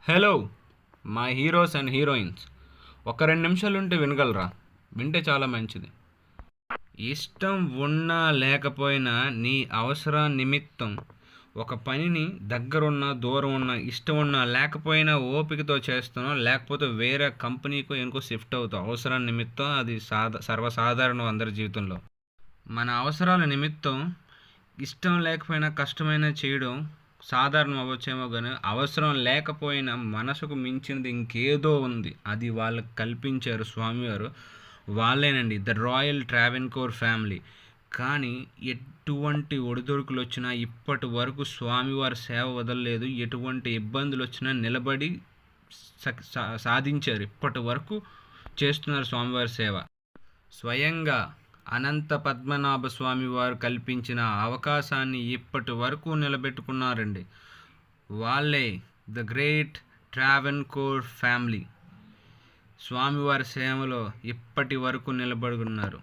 Hello మా heroes and heroines, ఒక 2 నిమిషాలుంటే వినగలరా? వింటే చాలా మంచిది. ఇష్టం ఉన్నా లేకపోయినా నీ అవసరం నిమిత్తం ఒక పనిని దగ్గరున్నా దూరం ఉన్నా ఇష్టం ఉన్నా లేకపోయినా ఓపికతో చేస్తున్నావు, లేకపోతే వేరే కంపెనీకో ఎందుకో షిఫ్ట్ అవుతావు అవసరం నిమిత్తం. అది సర్వసాధారణం అందరి జీవితంలో. మన అవసరాల నిమిత్తం ఇష్టం లేకపోయినా కష్టమైనా చేయడం సాధారణం అవ్వచ్చేమో, కానీ అవసరం లేకపోయినా మనసుకు మించినది ఇంకేదో ఉంది, అది వాళ్ళకి కల్పించారు స్వామివారు. వాళ్ళేనండి ద రాయల్ ట్రావెన్కోర్ ఫ్యామిలీ. కానీ ఎటువంటి ఒడిదుడుకులు వచ్చినా ఇప్పటి వరకు స్వామివారి సేవ వదలలేదు. ఎటువంటి ఇబ్బందులు వచ్చినా నిలబడి సాధించారు. ఇప్పటి వరకు చేస్తున్నారు స్వామివారి సేవ. స్వయంగా అనంత పద్మనాభ స్వామి వారు కల్పించిన అవకాశాన్ని ఇప్పటి వరకు నిలబెట్టుకున్నారండి. వాళ్ళే ద గ్రేట్ ట్రావెన్కోర్ ఫ్యామిలీ. స్వామివారి సేవలో ఇప్పటి వరకు నిలబడి ఉన్నారు.